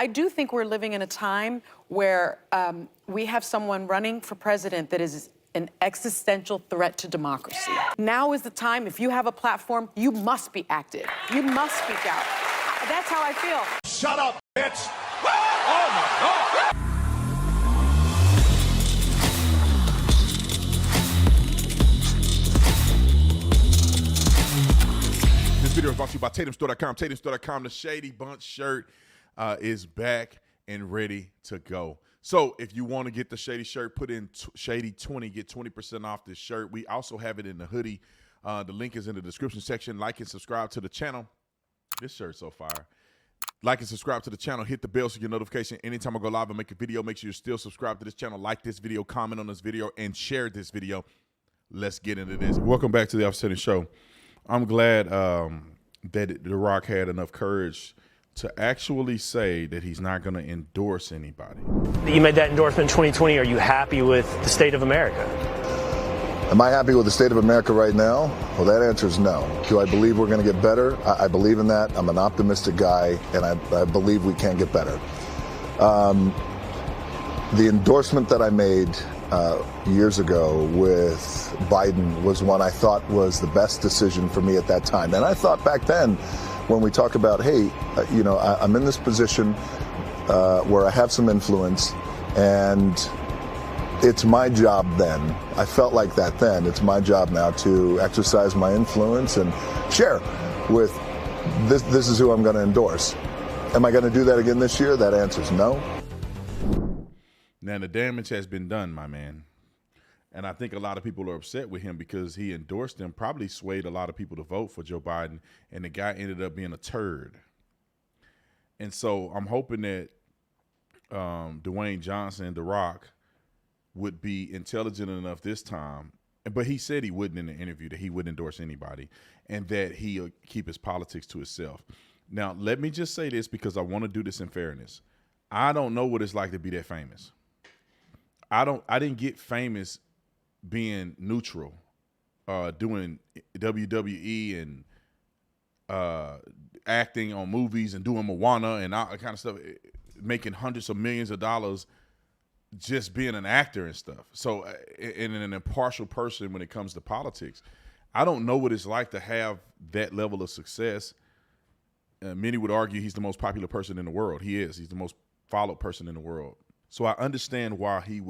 I do think we're living in a time where we have someone running for president that is an existential threat to democracy. Now is the time. If you have a platform, you must be active. You must speak out. That's how I feel. Shut up, bitch! Oh my God! This video is brought to you by TatumStore.com. TatumStore.com. The Shady Bunch shirt is back and ready to go. So if you want to get the Shady shirt, put in Shady20, get 20% off this shirt. We also have it in the hoodie. The link is in the description section. Like and subscribe to the channel. This shirt's so fire. Like and subscribe to the channel. Hit the bell so you get notification. Anytime I go live and make a video, make sure you're still subscribed to this channel. Like this video, comment on this video, and share this video. Let's get into this. Welcome back to the Hostin Show. I'm glad that The Rock had enough courage to actually say that he's not going to endorse anybody. You made that endorsement in 2020. Are you happy with the state of America? Am I happy with the state of America right now? Well, that answer is no. Do I believe we're going to get better? I believe in that. I'm an optimistic guy, and I believe we can get better. The endorsement that I made years ago with Biden was one I thought was the best decision for me at that time. And I thought back then, when we talk about, hey, I'm in this position where I have some influence, and it's my job then. I felt like that then. It's my job now to exercise my influence and share with this is who I'm going to endorse. Am I going to do that again this year? That answer is no. Now, the damage has been done, my man. And I think a lot of people are upset with him because he endorsed him, probably swayed a lot of people to vote for Joe Biden, and the guy ended up being a turd. And so I'm hoping that Dwayne Johnson, The Rock, would be intelligent enough this time. But he said he wouldn't in the interview, that he wouldn't endorse anybody, and that he'll keep his politics to himself. Now, let me just say this because I want to do this in fairness. I don't know what it's like to be that famous. I didn't get famous being neutral, doing WWE and acting on movies and doing Moana and all that kind of stuff, making hundreds of millions of dollars just being an actor and stuff. So, and an impartial person when it comes to politics. I don't know what it's like to have that level of success. Many would argue he's the most popular person in the world. He is. He's the most followed person in the world. So I understand why he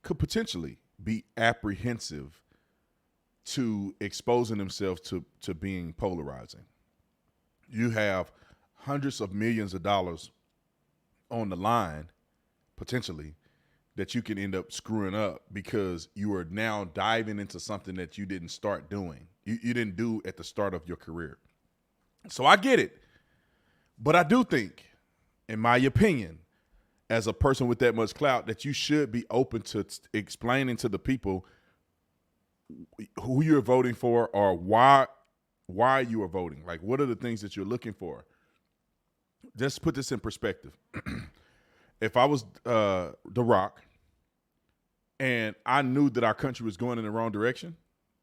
could potentially be apprehensive to exposing himself to being polarizing. You have hundreds of millions of dollars on the line, potentially, that you can end up screwing up because you are now diving into something that you didn't start doing. You didn't do at the start of your career. So I get it. But I do think, in my opinion, as a person with that much clout, that you should be open to explaining to the people who you're voting for or why you are voting. Like, what are the things that you're looking for? Just put this in perspective. If I was The Rock and I knew that our country was going in the wrong direction,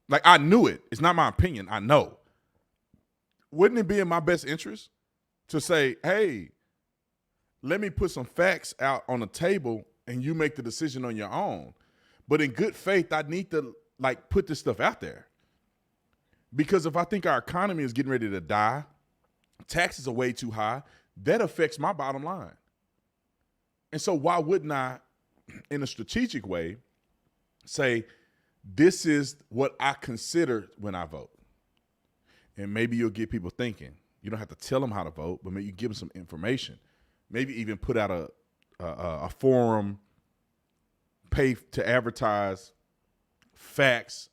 like I knew it. It's not my opinion. I know. Wouldn't it be in my best interest to say, hey, let me put some facts out on the table and you make the decision on your own. But in good faith, I need to put this stuff out there. Because if I think our economy is getting ready to die, taxes are way too high, that affects my bottom line. And so why wouldn't I, in a strategic way, say, this is what I consider when I vote? And maybe you'll get people thinking. You don't have to tell them how to vote, but maybe you give them some information. Maybe even put out a forum, pay to advertise facts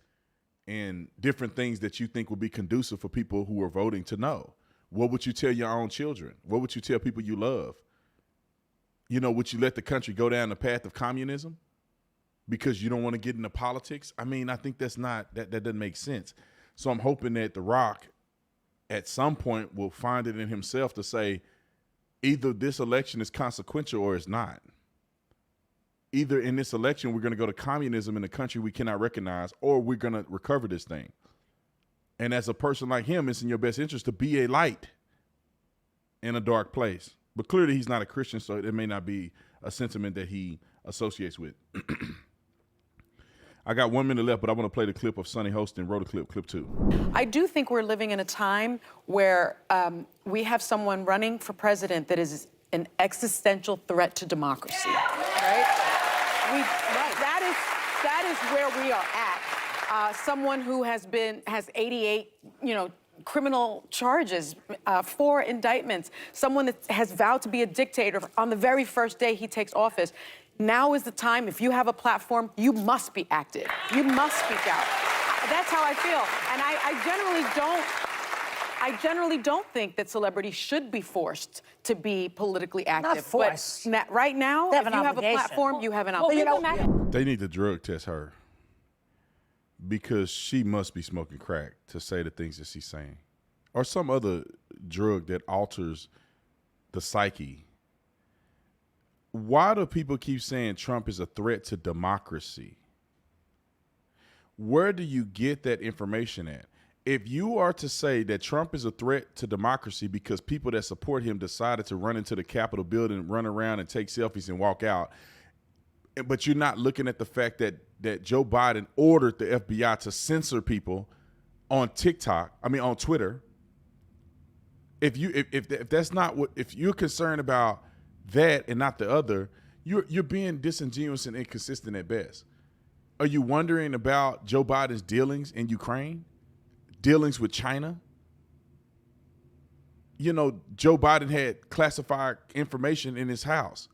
and different things that you think would be conducive for people who are voting to know. What would you tell your own children? What would you tell people you love? Would you let the country go down the path of communism because you don't want to get into politics? I mean, I think that doesn't make sense. So I'm hoping that The Rock at some point will find it in himself to say, either this election is consequential or it's not. Either in this election, we're going to go to communism in a country we cannot recognize, or we're going to recover this thing. And as a person like him, it's in your best interest to be a light in a dark place. But clearly he's not a Christian, so it may not be a sentiment that he associates with. I got 1 minute left, but I want to play the clip of Sonny Hostin. Roll the clip 2. I do think we're living in a time where we have someone running for president that is an existential threat to democracy, right? That is where we are at. Someone who has 88, criminal charges, 4 indictments, someone that has vowed to be a dictator on the very first day he takes office. Now is the time. If you have a platform, you must be active. You must speak out. That's how I feel. And I generally don't think that celebrities should be forced to be politically active. Not forced. But right now, They have if an you have a obligation. platform, you have an obligation. They need to drug test her because she must be smoking crack to say the things that she's saying, or some other drug that alters the psyche. Why do people keep saying Trump is a threat to democracy? Where do you get that information at? If you are to say that Trump is a threat to democracy because people that support him decided to run into the Capitol building, run around and take selfies and walk out, but you're not looking at the fact that Joe Biden ordered the FBI to censor people on on Twitter. If that's not what, if you're concerned about that and not the other, you're being disingenuous and inconsistent at best. Are you wondering about Joe Biden's dealings in Ukraine, dealings with China? Joe Biden had classified information in his house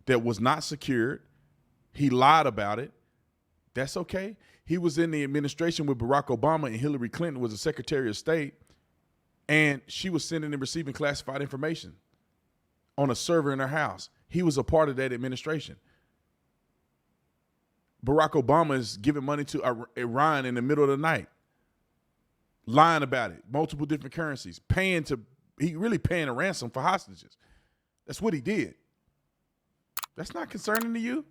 that was not secured. He lied about it. That's okay. He was in the administration with Barack Obama, and Hillary Clinton was the Secretary of State, and she was sending and receiving classified information on a server in her house. He was a part of that administration. Barack Obama is giving money to Iran in the middle of the night, lying about it, multiple different currencies, he really paying a ransom for hostages. That's what he did. That's not concerning to you?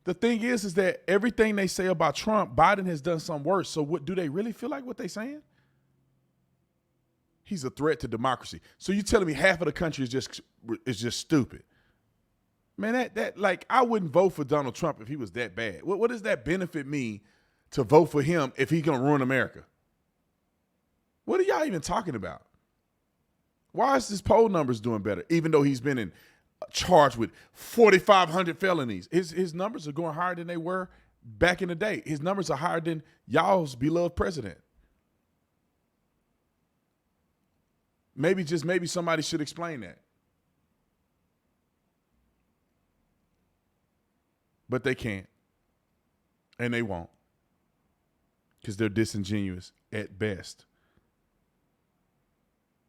The thing is that everything they say about Trump, Biden has done some worse. So what do they really feel like what they're saying? He's a threat to democracy. So you're telling me half of the country is just stupid? Man, that I wouldn't vote for Donald Trump if he was that bad. What does that benefit me to vote for him if he's gonna ruin America? What are y'all even talking about? Why is his poll numbers doing better, even though he's been charged with 4,500 felonies? His numbers are going higher than they were back in the day. His numbers are higher than y'all's beloved president. Maybe somebody should explain that. But they can't. And they won't. Because they're disingenuous at best.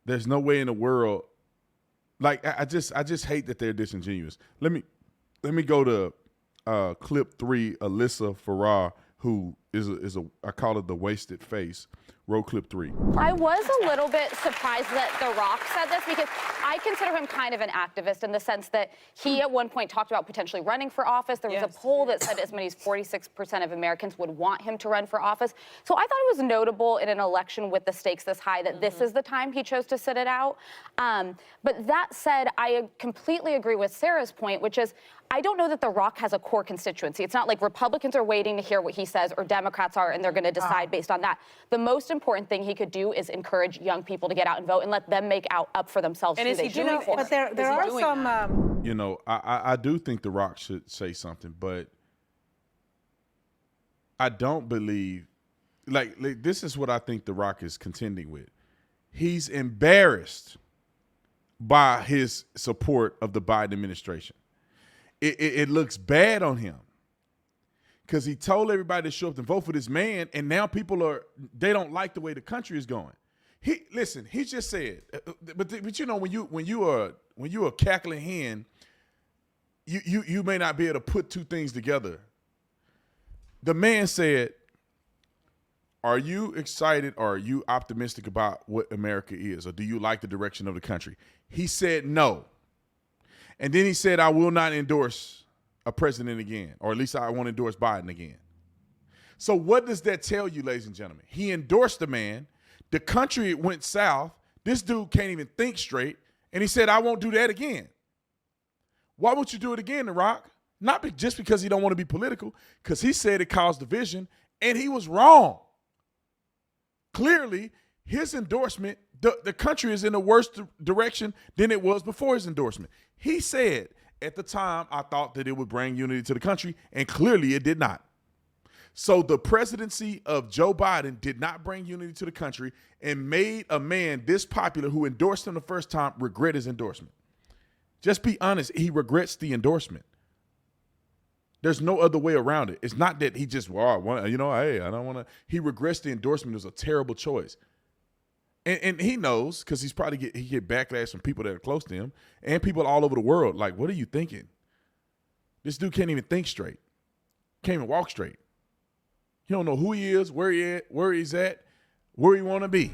There's no way in the world. I just hate that they're disingenuous. Let me go to clip 3, Alyssa Farrar, who is I call it the wasted face. Roll clip 3. I was a little bit surprised that The Rock said this because I consider him kind of an activist in the sense that he at one point talked about potentially running for office. There was a poll that said as many as 46% of Americans would want him to run for office. So I thought it was notable in an election with the stakes this high that this is the time he chose to sit it out. But that said, I completely agree with Sarah's point, which is I don't know that The Rock has a core constituency. It's not like Republicans are waiting to hear what he says or Democrats are and they're going to decide based on that. The most important thing he could do is encourage young people to get out and vote and let them make out for themselves. And who is they he should doing vote for. But there are some. I do think The Rock should say something, but I don't believe, like this is what I think The Rock is contending with. He's embarrassed by his support of the Biden administration. It looks bad on him because he told everybody to show up and vote for this man, and now they don't like the way the country is going. He just said, but when you are a cackling hen, you may not be able to put two things together. The man said, "Are you excited or are you optimistic about what America is, or do you like the direction of the country?" He said no. And then he said, "I will not endorse a president again, or at least I won't endorse Biden again." So what does that tell you, ladies and gentlemen? He endorsed the man. The country went south. This dude can't even think straight. And he said, I won't do that again. Why won't you do it again, The Rock? Not just because he don't want to be political, because he said it caused division, and he was wrong. Clearly, his endorsement, the country is in a worse direction than it was before his endorsement. He said, at the time, I thought that it would bring unity to the country, and clearly it did not. So the presidency of Joe Biden did not bring unity to the country and made a man this popular who endorsed him the first time regret his endorsement. Just be honest, he regrets the endorsement. There's no other way around it. It's not that he just, hey, I don't want to. He regrets the endorsement. It was a terrible choice. And he knows, because he get backlash from people that are close to him and people all over the world. Like, what are you thinking? This dude can't even think straight. Can't even walk straight. He don't know who he is, where he's at, where he want to be.